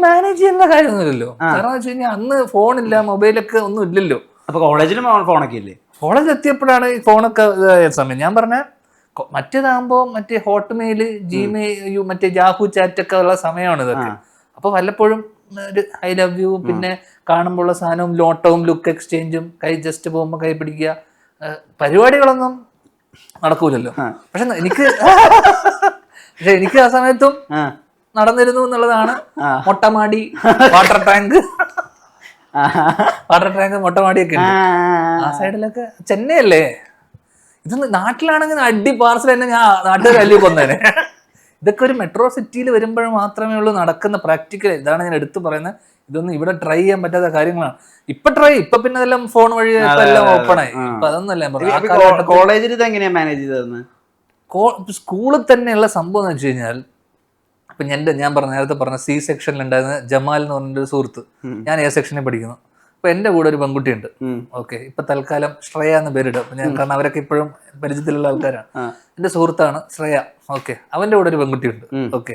Manage ചെയ്യുന്ന കാര്യമൊന്നുമില്ലല്ലോ. കാരണം വെച്ച് കഴിഞ്ഞാൽ അന്ന് ഫോണില്ല, മൊബൈലൊക്കെ ഒന്നും ഇല്ലല്ലോ. അപ്പൊ കോളേജിലും ഫോണൊക്കെ ഇല്ലേ? കോളേജ് എത്തിയപ്പോഴാണ് ഈ ഫോണൊക്കെ ഇതായ സമയം. ഞാൻ പറഞ്ഞ മറ്റേതാകുമ്പോ മറ്റേ ഹോട്ട്മെയില്, ജിമെയിൽ, മറ്റേ യാഹൂ ചാറ്റൊക്കെ ഉള്ള സമയമാണ് ഇതൊക്കെ. അപ്പൊ വല്ലപ്പോഴും ഒരു ഐ ലവ് യു, പിന്നെ കാണുമ്പോഴുള്ള സാധനവും ലോട്ടവും ലുക്ക് എക്സ്ചേഞ്ചും, കൈ ജസ്റ്റ് പോകുമ്പോ കൈ പിടിക്കുക, പരിപാടികളൊന്നും നടക്കൂലല്ലോ. പക്ഷെ എനിക്ക് ആ സമയത്തും നടന്നിരുന്നു എന്നുള്ളതാണ്. മൊട്ടമാടി, വാട്ടർ ടാങ്ക്, മൊട്ടമാടിയൊക്കെ ഉണ്ട് ആ സൈഡിലൊക്കെ. ചെന്നൈ അല്ലേ ഇതൊന്ന്, നാട്ടിലാണെങ്കിൽ അടി പാർസൽ തന്നെ ഞാൻ നാട്ടുകാർ അല്ലി കൊന്നേനെ. ഇതൊക്കെ ഒരു മെട്രോ സിറ്റിയിൽ വരുമ്പോൾ മാത്രമേ ഉള്ളൂ നടക്കുന്ന പ്രാക്ടിക്കൽ. ഇതാണ് ഞാൻ എടുത്തു പറയുന്നത്. ഇതൊന്നും ഇവിടെ ട്രൈ ചെയ്യാൻ പറ്റാത്ത കാര്യങ്ങളാണ്. ഇപ്പൊ പിന്നെ അതെല്ലാം ഫോൺ വഴി എല്ലാം ഓപ്പണായി. ഇപ്പൊ അതൊന്നല്ല. കോളേജിൽ ഇത് എങ്ങനെയാ മാനേജ് ചെയ്തതെന്ന്? സ്കൂളിൽ തന്നെയുള്ള സംഭവം എന്ന് വെച്ച് കഴിഞ്ഞാൽ, ഇപ്പൊ ഞാൻ നേരത്തെ പറഞ്ഞ സി സെക്ഷനിൽ ഉണ്ടായിരുന്ന ജമാൽ എന്ന് പറഞ്ഞൊരു സുഹൃത്ത്, ഞാൻ എ സെക്ഷനിൽ പഠിക്കുന്നു. അപ്പൊ എന്റെ കൂടെ ഒരു പെൺകുട്ടിയുണ്ട്. ഓക്കെ, ഇപ്പൊ തൽക്കാലം ശ്രേയ എന്ന് പേരിടും. അപ്പൊ ഞാൻ, കാരണം അവരൊക്കെ ഇപ്പോഴും പരിചയത്തിലുള്ള ആൾക്കാരാണ്. എന്റെ സുഹൃത്താണ് ശ്രേയ. ഓക്കെ, അവന്റെ കൂടെ ഒരു പെൺകുട്ടിയുണ്ട്. ഓക്കെ,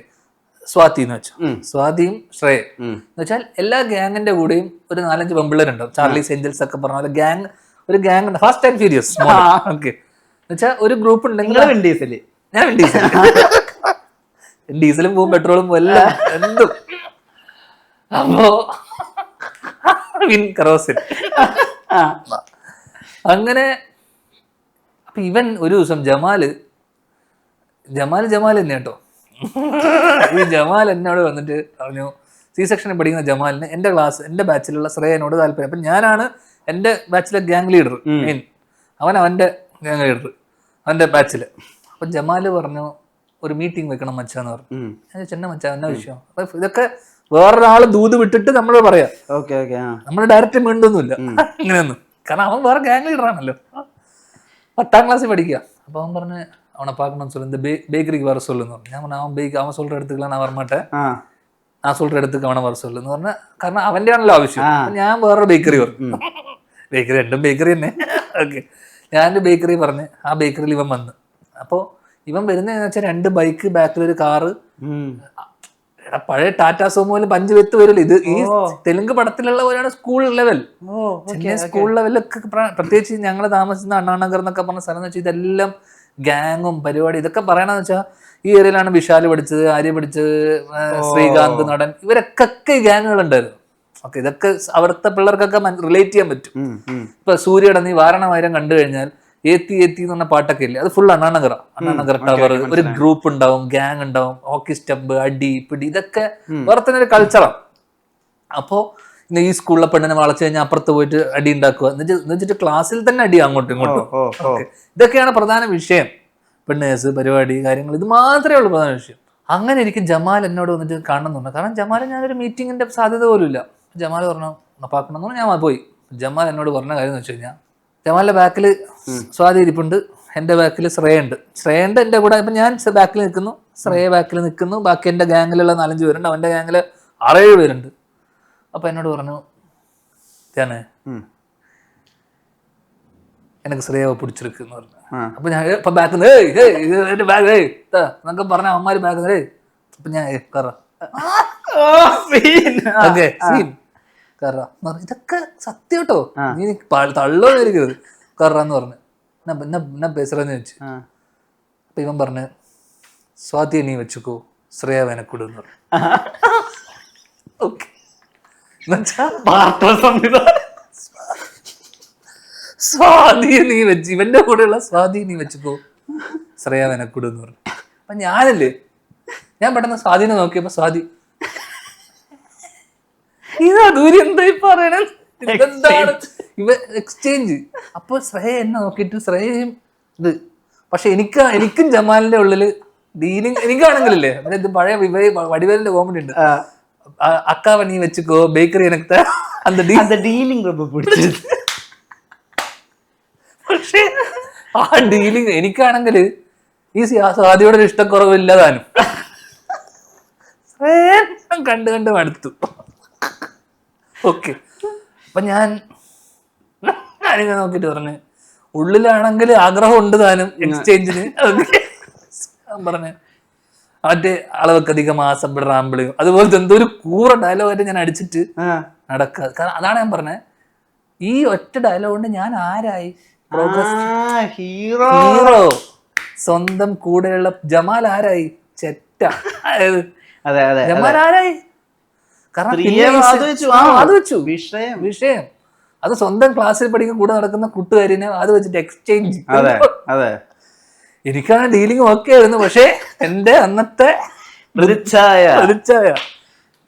സ്വാതി എന്ന് വെച്ചു. സ്വാതിയും ശ്രേയ എന്ന് വെച്ചാൽ എല്ലാ ഗ്യാങ്ങിന്റെ കൂടെയും ഒരു 4-5 പെമ്പിള്ളേരുണ്ടാവും. ചാർലീസ് ഏഞ്ചൽസ് ഒക്കെ പറഞ്ഞ പോലെ ഒരു ഗ്യാങ് ഉണ്ട്. Fast and furious. ഓക്കെ, എന്നുവെച്ചാൽ ഒരു ഗ്രൂപ്പ് ഉണ്ടെങ്കിൽ ഞാൻ ഡീസലും പോവും, പെട്രോളും പോവും, എല്ലാം എന്തും. അപ്പോ അങ്ങനെ അപ്പൊ ഇവൻ ഒരു ദിവസം ജമാല് തന്നെ കേട്ടോ. ഈ ജമാൽ എന്നോട് വന്നിട്ട് പറഞ്ഞു, സി സെക്ഷനിൽ പഠിക്കുന്ന ജമാലിന് എന്റെ ബാച്ചിലുള്ള ശ്രേയനോട് താല്പര്യം. അപ്പൊ ഞാനാണ് എന്റെ ബാച്ചിലെ ഗ്യാങ് ലീഡർ. മെയിൻ അവന്റെ ഗ്യാങ് ലീഡർ, അവന്റെ ബാച്ചില്. അപ്പൊ ജമാല് പറഞ്ഞു, ഒരു മീറ്റിംഗ് വെക്കണം മച്ചാന്ന് പറഞ്ഞു. ഞാൻ ചെന്ന മച്ചാ എന്നാ വിഷയം? അപ്പൊ ഇതൊക്കെ വേറൊരാള് ദൂത് വിട്ടിട്ട് നമ്മൾ പറയാം. നമ്മൾ ഡയറക്റ്റ് മിണ്ടൊന്നുമില്ല ഇങ്ങനെയൊന്നും. കാരണം അവൻ വേറെ ഗ്യാങ് ലീഡർ ആണല്ലോ. 10ാം ക്ലാസ്സിൽ പഠിക്കുക. അപ്പൊ അവൻ പറഞ്ഞ്, அவனை பார்க்கணும்னு சொல்லி இந்த பேக்கரிக்கு வர சொல்லுன்னு പറഞ്ഞു. ഞാൻ പറഞ്ഞു, അവൻ சொல்ற இடத்துக்குலாம் நான் வரமாட்டேன், நான் சொல்ற இடத்துக்கு അവനെ വര சொல்லுന്ന് പറഞ്ഞ. കാരണം അവന്റെ ആണല്ലോ ആവശ്യം. ഞാൻ വേറൊരു ബേക്കറി പറഞ്ഞു. ബേക്കറി രണ്ടും ബേക്കറി തന്നെ. ഓക്കെ, ഞാനൊരു ബേക്കറി പറഞ്ഞ് ആ ബേക്കറിയിൽ ഇവൻ വന്ന്. അപ്പോ ഇവൻ വരുന്നതെന്ന് വെച്ചാൽ 2 ബൈക്ക്, ബാക്കിലൊരു കാറ്. പഴയ ടാറ്റാ സോമോയില് 5 വെത്ത് വരില്ല. ഇത് ഈ തെലുങ്ക് പടത്തിലുള്ള പോലെയാണ് സ്കൂൾ ലെവൽ. ചെന്നൈ സ്കൂൾ ലെവലൊക്കെ, പ്രത്യേകിച്ച് ഞങ്ങൾ താമസിക്കുന്ന അണ്ണാനഗർ എന്നൊക്കെ പറഞ്ഞ സ്ഥലം എന്ന് വെച്ചാൽ ഇതെല്ലാം ഗ്യാങ്ങും പരിപാടി. ഇതൊക്കെ പറയണെന്ന് വെച്ചാൽ ഈ ഏരിയയിലാണ് വിശാല് പഠിച്ചത്, ആര്യ പഠിച്ചത്, ശ്രീകാന്ത് നടൻ, ഇവരൊക്കെ ഗ്യാങ്ങുകൾ ഉണ്ടായിരുന്നു. ഓക്കെ, ഇതൊക്കെ അവിടുത്തെ പിള്ളേർക്കൊക്കെ റിലേറ്റ് ചെയ്യാൻ പറ്റും. ഇപ്പൊ സൂര്യയുടെ നീ വാരണമായിരം കണ്ടു കഴിഞ്ഞാൽ ഏത്തി എന്ന് പറഞ്ഞ പാട്ടൊക്കെ ഇല്ലേ, അത് ഫുൾ അണ്ണാനഗർ ടവർ. ഒരു ഗ്രൂപ്പ് ഉണ്ടാവും, ഗ്യാങ് ഉണ്ടാവും, ഹോക്കി സ്റ്റംപ്, അടി പിടി, ഇതൊക്കെ വേറെ തന്നെ ഒരു കൾച്ചറാണ്. അപ്പോ ഈ സ്കൂളിലെ പെണ്ണിനെ വളച്ചു കഴിഞ്ഞാൽ അപ്പുറത്ത് പോയിട്ട് അടി ഉണ്ടാക്കുക എന്ന് വെച്ചിട്ട് ക്ലാസ്സിൽ തന്നെ അടി അങ്ങോട്ടും ഇങ്ങോട്ടും. ഇതൊക്കെയാണ് പ്രധാന വിഷയം. പെണ്ണേഴ്സ്, പരിപാടി, കാര്യങ്ങൾ, ഇത് മാത്രമേ ഉള്ളൂ പ്രധാന വിഷയം. അങ്ങനെ എനിക്ക് ജമാൽ എന്നോട് വന്നിട്ട് കാണണമെന്നുണ്ട്. കാരണം ജമാൽ ഞാനൊരു മീറ്റിങ്ങിന്റെ സാധ്യത പോലും ഇല്ല. ജമാൽ പറഞ്ഞു പാക്കണം എന്ന് ഞാൻ പോയി. ജമാൽ എന്നോട് പറഞ്ഞ കാര്യം എന്ന് വെച്ച് കഴിഞ്ഞാൽ, ജമാലിന്റെ ബാക്കിൽ സ്വാതി ഇരിപ്പുണ്ട്, എന്റെ ബാക്കിൽ ശ്രേയുണ്ട്. എന്റെ കൂടെ. ഇപ്പൊ ഞാൻ ബാക്കിൽ നിൽക്കുന്നു, ശ്രേയ ബാക്കിൽ നിൽക്കുന്നു, ബാക്കി എന്റെ ഗാങ്ങിലുള്ള 4-5 പേരുണ്ട്, അവന്റെ ഗാങ്ങില് 6-7 പേരുണ്ട്. അപ്പൊ എന്നോട് പറഞ്ഞു, ഞാന് എനിക്ക് ശ്രേയാവ് പിടിച്ചെടുക്കുന്നു പറഞ്ഞു. അപ്പൊ ഞാൻ ഇപ്പൊ ബാക്ക് എന്റെ ബാഗ് എന്നൊക്കെ പറഞ്ഞ അമ്മമാര് ബാഗ്. അപ്പൊ ഞാൻ ഇതൊക്കെ സത്യം കേട്ടോ, നീ തള്ളോന്നിരിക്കരുത് കറാന്ന് പറഞ്ഞു. എന്നാ പേസറെന്ന് ചോദിച്ചു. അപ്പൊ ഇവൻ പറഞ്ഞു, സ്വാതിയെ നീ വെച്ചുക്കോ, ശ്രേയ വെനക്കൂടെന്ന് പറഞ്ഞു. ഓക്കെ, സ്വാതിയെ നീ വെച്ച്, ഇവന്റെ കൂടെയുള്ള സ്വാതിയെ നീ വെച്ചുക്കോ, ശ്രേയ വെനക്കൂടെന്ന് പറഞ്ഞു. അപ്പൊ ഞാൻ പെട്ടെന്ന് സ്വാതിനെ നോക്കിയപ്പോ സ്വാതി ഇതാ ദൂരം എന്തായി പറയണ, ഇതെന്താണ് ഇവ എക്സ്ചേഞ്ച്. അപ്പൊ ശ്രേയ എന്നെ നോക്കിയിട്ട് ശ്രേയയും ഇത്. പക്ഷെ എനിക്കും ജമാലിന്റെ ഉള്ളില് ഡീലിങ്, എനിക്കാണെങ്കിലല്ലേ ഇത് പഴയ വടിവേലിന്റെ കോമഡി ഉണ്ട്, അക്കാവ നീ വെച്ചുക്കോ ബേക്കറി എനക്ക് அந்த ഡീലിങ് ரொம்ப പിടിച്ചത്. പക്ഷെ ആ ഡീലിങ് എനിക്കാണെങ്കിൽ ഈ സ്വാതിയോടെ ഒരു ഇഷ്ടക്കുറവില്ലതാനും. കണ്ട് മടുത്തു. ഓക്കെ, അപ്പൊ ഞാനിങ്ങനെ നോക്കിട്ട് പറഞ്ഞു, ഉള്ളിലാണെങ്കിൽ ആഗ്രഹം ഉണ്ട് താനും എക്സ്ചേഞ്ചിന്. പറഞ്ഞു മറ്റേ അളവക്കധികം ആസബിളാമ്പിളിയും അതുപോലത്തെ എന്തോ ഒരു കൂറ ഡയലോഗായിട്ട് ഞാൻ അടിച്ചിട്ട് നടക്കുക. കാരണം അതാണ് ഞാൻ പറഞ്ഞത്, ഈ ഒറ്റ ഡയലോഗ് കൊണ്ട് ഞാൻ ആരായി? ഹീറോ. ഹീറോ. സ്വന്തം കൂടെയുള്ള ജമാൽ ആരായി? ചെറ്റ. അതെ അതെ ജമാൽ ആരായി? കാരണം വിഷയം അത് സ്വന്തം ക്ലാസ്സിൽ പഠിക്കുന്ന കൂടെ നടക്കുന്ന കൂട്ടുകാരിനെ അത് വെച്ചിട്ട് എക്സ്ചേഞ്ച്. അതെ എനിക്കാണ് ഡീലിംഗ് ഓക്കെ ആയിരുന്നു, പക്ഷെ എന്റെ അന്നത്തെ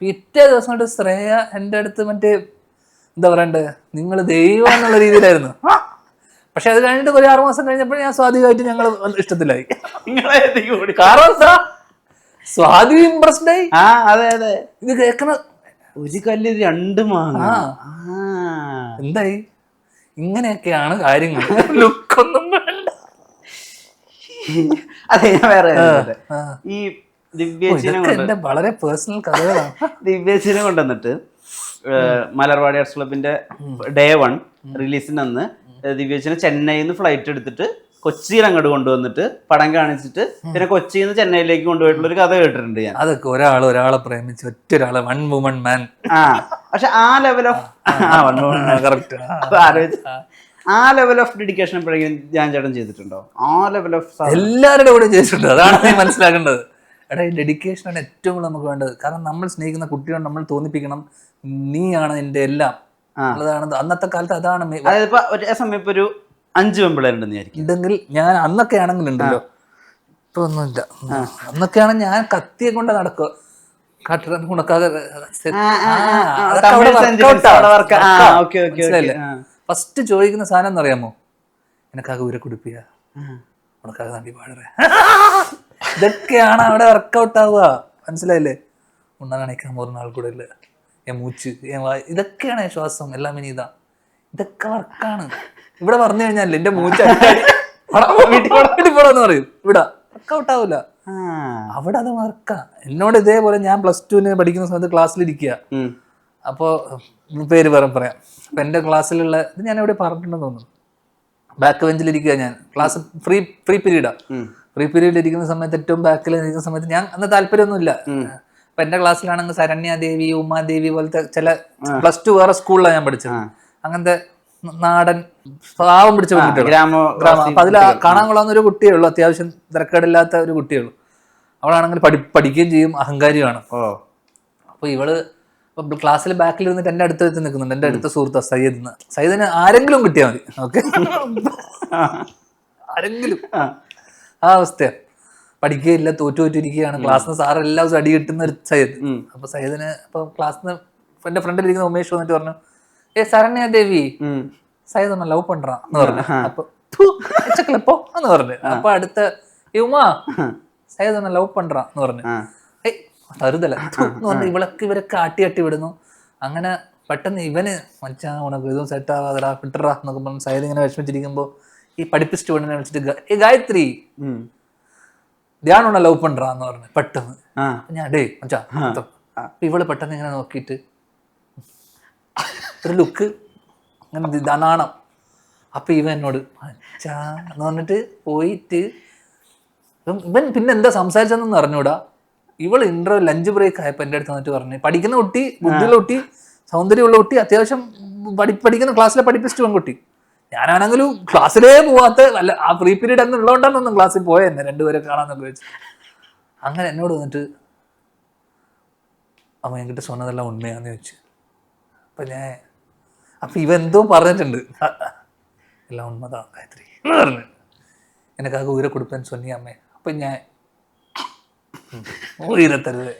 പിറ്റേ ദിവസം കൊണ്ട് ശ്രേയ എന്റെ അടുത്ത് മറ്റേ എന്താ പറയണ്ടേ, നിങ്ങൾ ദൈവം എന്നുള്ള രീതിയിലായിരുന്നു. പക്ഷെ അത് കഴിഞ്ഞിട്ട് ഒരു 6 മാസം കഴിഞ്ഞപ്പോൾ ഞാൻ സ്വാധീനമായിട്ട് ഞങ്ങൾ ഇഷ്ടത്തിലായി. കാരണം എന്താ, സ്വാതി ഇംപ്രസ്ഡ് ആയി. അതെ അതെ, ഇത് കേൾക്കണ ഒരു കല്ല് 2 മാങ്ങ. എന്തായി? ഇങ്ങനെയൊക്കെയാണ് കാര്യങ്ങൾ. ലുക്കൊന്നും വേണ്ട. അതെ, ഞാൻ വേറെ ഈ ദിവ്യേച്ചിനെ വളരെ പേഴ്സണൽ കഥകളാണ്. ദിവ്യേച്ചിനെ കൊണ്ടുവന്നിട്ട് മലർവാടി ആർട്സ് ക്ലബിന്റെ Day 1 റിലീസിന് അന്ന് ദിവ്യേച്ചിനെ ചെന്നൈയിൽ നിന്ന് ഫ്ലൈറ്റ് എടുത്തിട്ട് കൊച്ചിയിൽ അങ്ങോട്ട് കൊണ്ടുവന്നിട്ട് പടം കാണിച്ചിട്ട് പിന്നെ കൊച്ചിയിൽ നിന്ന് ചെന്നൈയിലേക്ക് കൊണ്ടുപോയിട്ടുള്ള ഒരു കഥ കേട്ടിട്ടുണ്ട് ഞാൻ. അതൊക്കെ ഒരാളെ പ്രേമിച്ച് ഒറ്റൊരാളെ വൺ വുമൺ മാൻ. പക്ഷെ ആ ലെവൽ ഓഫ് ആ ലെവൽ ഓഫ് ഡെഡിക്കേഷൻ എപ്പോഴെങ്കിലും ഞാൻ ചേട്ടൻ ചെയ്തിട്ടുണ്ടോ? ആ ലെവൽ ഓഫ് എല്ലാവരുടെ കൂടെ ചെയ്തിട്ടുണ്ട്. അതാണ് നീ മനസ്സിലാക്കേണ്ടത്. എടാ, ഈ ഡെഡിക്കേഷനാണ് ഏറ്റവും കൂടുതൽ നമുക്ക് വേണ്ടത്. കാരണം നമ്മൾ സ്നേഹിക്കുന്ന കുട്ടിയോട് നമ്മൾ തോന്നിപ്പിക്കണം നീയാണ് എൻ്റെ എല്ലാം. അതാണ് അന്നത്തെ കാലത്ത് അതാണ്. അതായത് ഒരേ സമയം ഇപ്പൊ ഒരു 5 പെമ്പിളേരുണ്ടെന്ന് ഇതെങ്കിൽ ഞാൻ അന്നൊക്കെ ആണെങ്കിൽ ഉണ്ടല്ലോ, ഇപ്പൊ ഒന്നുമില്ല. അന്നൊക്കെ ആണെങ്കിൽ ഞാൻ കത്തിയെ കൊണ്ട് നടക്കുക. ഫസ്റ്റ് ചോദിക്കുന്ന സാധനം എന്നറിയാമോ? എനക്കാകെ ഊരെ കുടിപ്പിയ, ഉണക്കാകെ നടി പാടറേ. ഇതൊക്കെയാണ് അവിടെ വർക്കൗട്ട് ആവുക. മനസ്സിലായില്ലേ? ഉണ്ണാണിക്കാൻ പോകുന്ന ആൾ കൂടെ ഇല്ല, മൂച്ച് ഇതൊക്കെയാണ് ശ്വാസം എല്ലാം. ഇനി ഇതൊക്കെ വർക്കാണ്. ഇവിടെ പറഞ്ഞു കഴിഞ്ഞാൽ എന്റെ മൂച്ച് വീട്ടിൽ പോടാന്ന് പറയും. ഇവിടെ വർക്കൗട്ട് ആവൂല, അവിടെ അത് വർക്കാ. എന്നോട് ഇതേപോലെ ഞാൻ +2 പഠിക്കുന്ന സമയത്ത് ക്ലാസ്സിലിരിക്കുക. അപ്പോ പേര് പറയാം. അപ്പൊ എന്റെ ക്ലാസ്സിലുള്ള ഇത് ഞാൻ എവിടെ പറഞ്ഞിട്ടുണ്ടെന്ന് തോന്നുന്നു. ബാക്ക് ബെഞ്ചിലിരിക്കുക ഞാൻ. Class free പീരീഡാ. ഫ്രീ പീരീഡിൽ ഇരിക്കുന്ന സമയത്ത് ഏറ്റവും ബാക്കിൽ ഇരിക്കുന്ന സമയത്ത് ഞാൻ അന്ന് താല്പര്യമൊന്നുമില്ല. അപ്പൊ എന്റെ ക്ലാസ്സിലാണെങ്കിൽ ശരണ്യാദേവി, ഉമാദേവി പോലത്തെ ചില +2 വേറെ സ്കൂളിലാണ് ഞാൻ പഠിച്ചത്. അങ്ങനത്തെ നാടൻ പാവം പിടിച്ച കുട്ടികൾ. അപ്പൊ അതിൽ കാണാൻ കൊള്ളാവുന്ന ഒരു കുട്ടിയേ ഉള്ളൂ, അത്യാവശ്യം തിരക്കേടില്ലാത്ത ഒരു കുട്ടിയേ ഉള്ളൂ. അവളാണെങ്കിൽ പഠിക്കുകയും ചെയ്യും, അഹങ്കാരിയാണ്. അപ്പൊ ഇവള് ക്ലാസ്സിൽ ബാക്കിൽ ഇരുന്നിട്ട് എന്റെ അടുത്ത് വെച്ച് നിൽക്കുന്നുണ്ട്. എന്റെ അടുത്ത സുഹൃത്താ സയ്യിദിന് ആരെങ്കിലും കിട്ടിയാൽ മതി. ഓക്കെ, ആരെങ്കിലും. ആ അവസ്ഥയാണ്. പഠിക്കുകയില്ല, തോറ്റിരിക്കുകയാണ്. ക്ലാസ്സിന് സാറ് എല്ലാ ദിവസവും അടി കിട്ടുന്ന ഒരു സയ്യിദ്. അപ്പൊ സയ്യിദിന് ഇപ്പൊ ക്ലാസ്സിന് എന്റെ ഫ്രണ്ടിലിരിക്കുന്ന ഉമേഷ് വന്നിട്ട് പറഞ്ഞു, ശരണ്യാദേവി സയ്യിദ് ഒന്ന് ലവ് പண்றான்னு പറഞ്ഞു. അപ്പൊ പോ എന്ന് പറഞ്ഞു. അപ്പൊ അടുത്ത ഉമാ സയ്യിദ് ഒന്ന് ലവ് പண்றான்னு പറഞ്ഞു. തരുതല എന്ന് പറഞ്ഞു. ഇവരൊക്കെ ആട്ടി വിടുന്നു. അങ്ങനെ പെട്ടെന്ന് ഇവന് മച്ചാ ഉനക്ക് ഇതും സെറ്റ് ആവാതടാ വിട്ടറാ എന്നൊക്കെ പറഞ്ഞു. സയ്യിദ് ഇങ്ങനെ വിഷമിച്ചിരിക്കുമ്പോ ഈ പഠിപ്പിച്ചിട്ട് പെണ്ണിനെ വിളിച്ചിട്ട്, ഗായത്രി ധ്യാനം ലവ് പண்றான்னு പറഞ്ഞു. പെട്ടെന്ന് ഞാൻ ഡേ മച്ചാ. ഇവള് പെട്ടെന്ന് ഇങ്ങനെ നോക്കിയിട്ട് ഒരു ലുക്ക് അങ്ങനെ നാണം. അപ്പൊ ഇവൻ എന്നോട് അച്ഛാ എന്ന് പറഞ്ഞിട്ട് പോയിട്ട് ഇവൻ പിന്നെ എന്താ സംസാരിച്ചതെന്ന് അറിഞ്ഞൂടാ. ഇവള് ഇന്റർവ്യൂ ലഞ്ച് ബ്രേക്ക് ആയപ്പോ എൻ്റെ അടുത്ത് വന്നിട്ട് പറഞ്ഞു, പഠിക്കുന്ന കുട്ടി, ബുദ്ധിയുള്ള കുട്ടി, സൗന്ദര്യമുള്ള കുട്ടി, അത്യാവശ്യം പഠിക്കുന്ന ക്ലാസ്സിലെ പഠിപ്പിച്ചിട്ട് പെൺകുട്ടി. ഞാനാണെങ്കിലും ക്ലാസ്സിലേ പോവാത്ത, അല്ല ആ ഫ്രീ പീരീഡ് അന്ന് ഉള്ളതുകൊണ്ടാണെന്നൊന്നും ക്ലാസ്സിൽ പോയ എന്നെ രണ്ടുപേരെ കാണാന്നൊക്കെ വെച്ച്. അങ്ങനെ എന്നോട് വന്നിട്ട് അവൻ എൻകിட்ட சொன்னதெல்லாம் ഉണ്മയാന്ന് ചോദിച്ചു. അപ്പൊ ഇവ എന്തോ പറഞ്ഞിട്ടുണ്ട്. എല്ലാം ഉണ്മതാ ഗായത്രി എന്ന് പറഞ്ഞു. എനക്കാകെ ഊരെ കൊടുപ്പേന്ന് சொன்னியா അമ്മേ. അപ്പൊ ഞാൻ ഊരെ തരുവേ